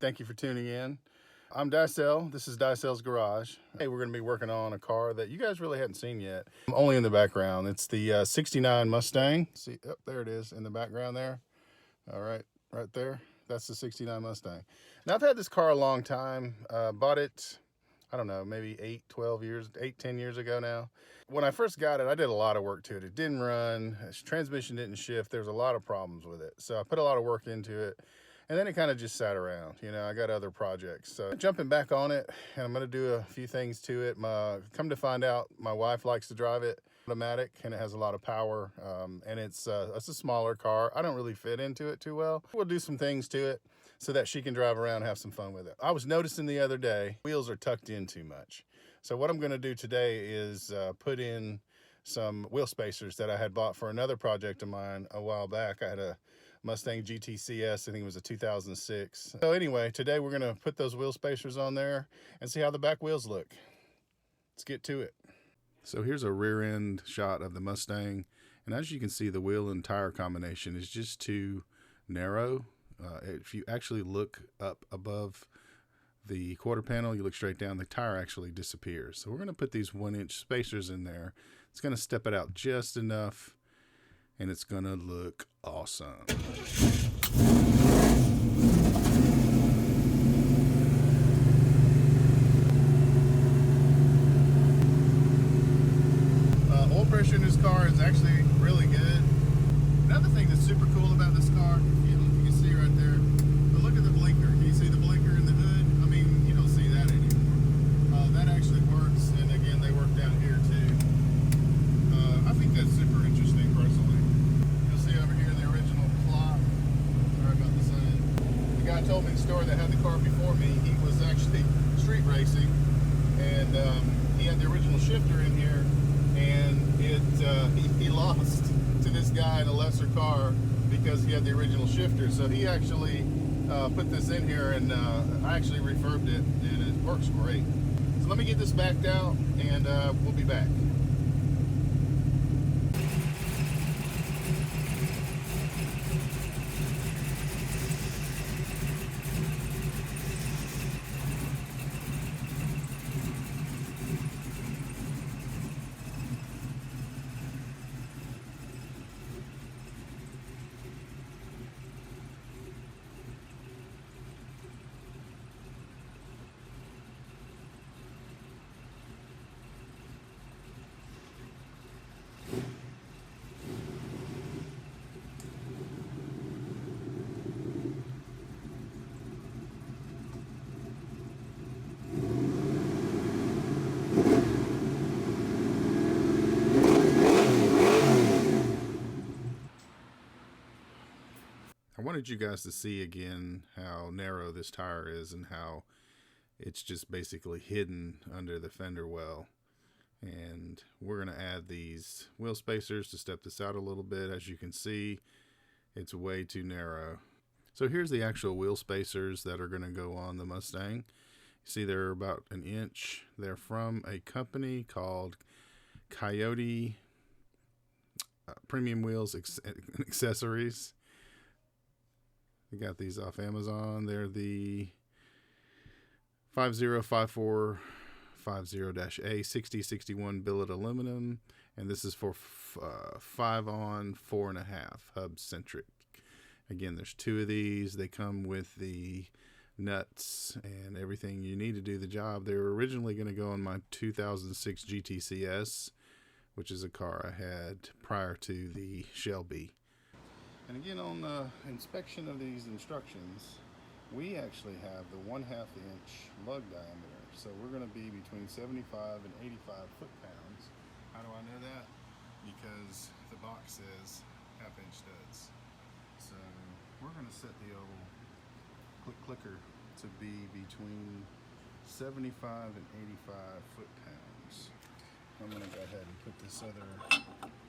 Thank you for tuning in. I'm Dicel. This is Dicel's Garage. Hey, we're going to be working on a car that you guys really hadn't seen yet. Only in the background. It's the 69 Mustang. See, oh, there it is in the background there. All right, right there. That's the 69 Mustang. Now, I've had this car a long time. Bought it, I don't know, maybe 10 years ago now. When I first got it, I did a lot of work to it. It didn't run, its transmission didn't shift. There was a lot of problems with it. So I put a lot of work into it, and then it kind of just sat around. You know, I got other projects. So jumping back on it, and I'm gonna do a few things to it. Come to find out, my wife likes to drive it. Automatic, and it has a lot of power, and it's a smaller car. I don't really fit into it too well. We'll do some things to it so that she can drive around and have some fun with it. I was noticing the other day, wheels are tucked in too much. So what I'm gonna do today is put in some wheel spacers that I had bought for another project of mine a while back. I had a Mustang GT-CS, I think it was a 2006. So anyway, today we're gonna put those wheel spacers on there and see how the back wheels look. Let's get to it. So here's a rear end shot of the Mustang. And as you can see, the wheel and tire combination is just too narrow. If you actually look up above the quarter panel, you look straight down, the tire actually disappears. So we're gonna put these 1-inch spacers in there. It's gonna step it out just enough, and it's gonna look awesome. Oil pressure in this car is actually really good. Another thing that's super cool about this car, you can see right there, but look at the blinker. Can you see the blinker in the hood? I mean, you don't see that anymore. That actually works, and again, they work down here too. I think that's super interesting personally. You'll see over here the original clock. Sorry about the sun. The guy told me in the store that had the car before me, he was actually street racing, and he had the original shifter in here, and he lost to this guy in a lesser car because he had the original shifter. So he actually put this in here, and I actually refurbed it, and it works great. So let me get this backed out, and we'll be back. I wanted you guys to see again how narrow this tire is and how it's just basically hidden under the fender well. And we're going to add these wheel spacers to step this out a little bit. As you can see, it's way too narrow. So here's the actual wheel spacers that are going to go on the Mustang. You see they're about 1 inch. They're from a company called Coyote Premium Wheels Accessories. We got these off Amazon. They're the 505450-A 6061 billet aluminum, and this is for 5-on 4.5 hub centric. Again, there's 2 of these. They come with the nuts and everything you need to do the job. They were originally going to go on my 2006 GT-CS, which is a car I had prior to the Shelby. And again, on the inspection of these instructions, we actually have the 1/2 inch lug diameter. So we're going to be between 75 and 85 foot-pounds. How do I know that? Because the box says 1/2 inch studs. So we're going to set the old clicker to be between 75 and 85 foot-pounds. I'm going to go ahead and put this other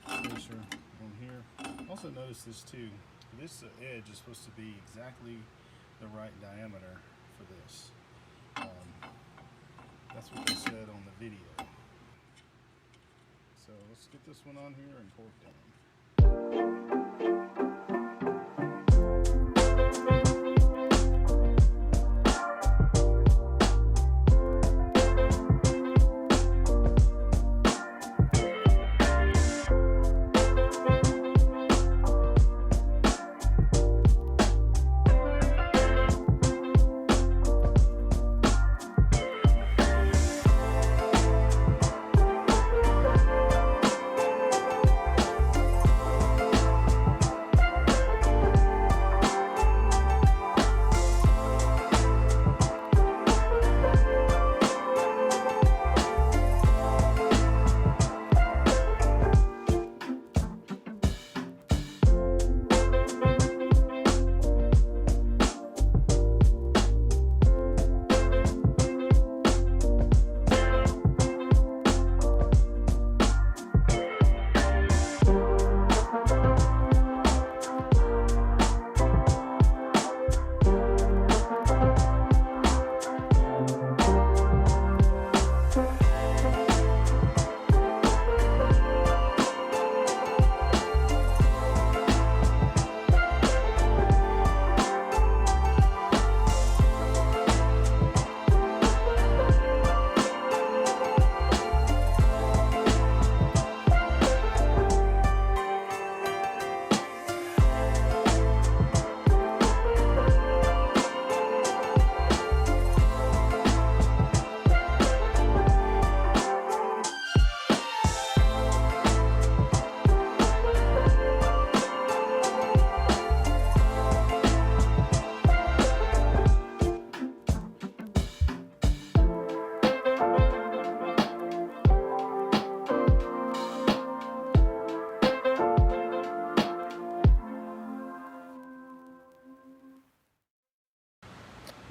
spacer on here. Also notice this too. This edge is supposed to be exactly the right diameter for this. That's what they said on the video. So let's get this one on here and torque down.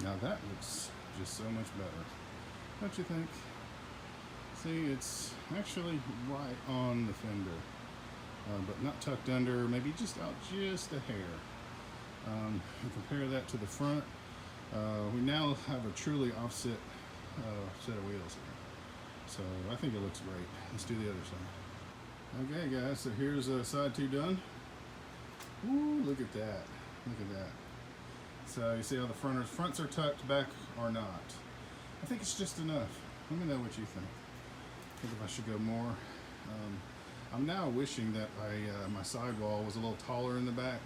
Now that looks just so much better, don't you think? See, it's actually right on the fender, but not tucked under, maybe just out just a hair. And compare that to the front. We now have a truly offset set of wheels here. So I think it looks great. Let's do the other side. Okay guys, so here's side 2 done. Ooh, look at that. Look at that. So you see how the fronts are tucked, back or not. I think it's just enough. Let me know what you think. I think if I should go more. I'm now wishing that my sidewall was a little taller in the back.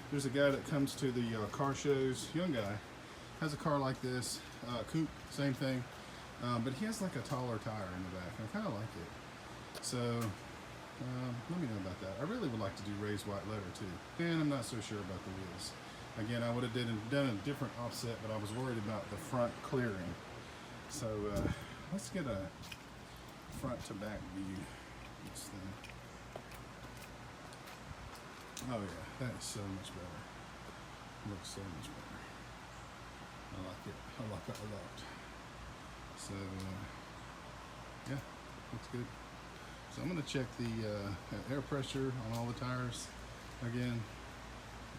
There's a guy that comes to the car shows, young guy, has a car like this, Coupe, same thing, but he has like a taller tire in the back, and I kind of like it. So let me know about that. I really would like to do raised white letter too, and I'm not so sure about the wheels. Again, I would have done a different offset, but I was worried about the front clearing. So let's get a front to back view. This thing. Oh yeah, that is so much better. Looks so much better. I like it. I like it a lot. So yeah, looks good. So I'm going to check the air pressure on all the tires again.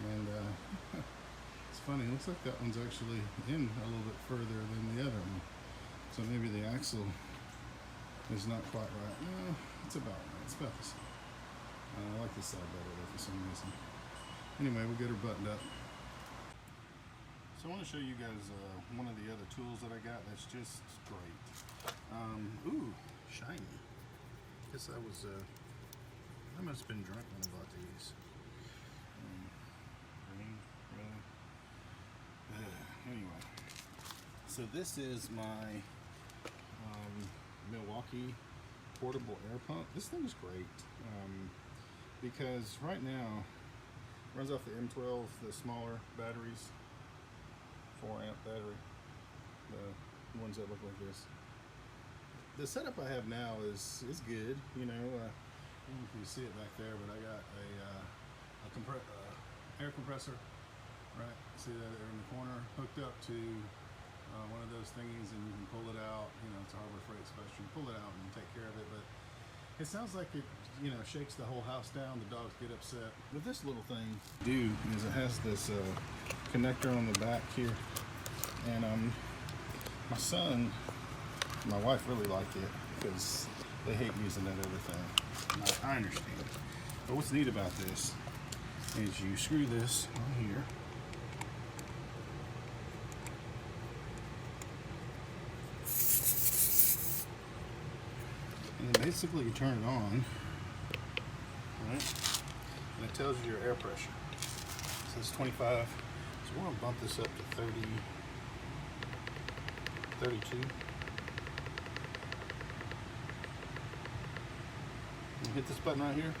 And it's funny, it looks like that one's actually in a little bit further than the other one. So maybe the axle is not quite right. No, it's about right. It's about the same. I like this side better though for some reason. Anyway, we'll get her buttoned up. So I want to show you guys one of the other tools that I got that's just great. Ooh, shiny. Guess I must have been drunk when I bought these. Green, really? Anyway, so this is my Milwaukee portable air pump. This thing is great. Because right now it runs off the M12, the smaller batteries, 4 amp battery, the ones that look like this. The setup I have now is good, you know. I don't know if you see it back there, but I got a air compressor, right? See that there in the corner, hooked up to one of those thingies, and you can pull it out. You know, it's a Harbor Freight special. You pull it out and take care of it, but it sounds like it, you know, shakes the whole house down. The dogs get upset. With this little thing, is it has this connector on the back here, and my son, my wife really like it because they hate using that other thing. I understand. But what's neat about this is you screw this on here. And then basically you turn it on, right? And it tells you your air pressure. It says 25. So we're gonna bump this up to 30, 32. And hit this button right here,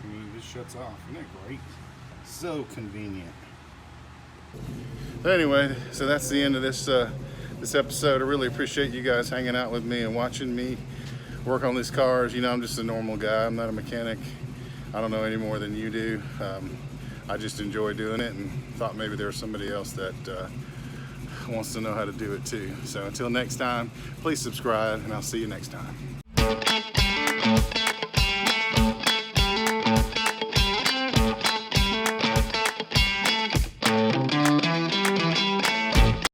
and it just shuts off. Isn't that great? So convenient. But anyway, so that's the end of this this episode. I really appreciate you guys hanging out with me and watching me work on these cars. You know, I'm just a normal guy. I'm not a mechanic. I don't know any more than you do. I just enjoy doing it and thought maybe there was somebody else that wants to know how to do it too. So until next time, please subscribe, and I'll see you next time.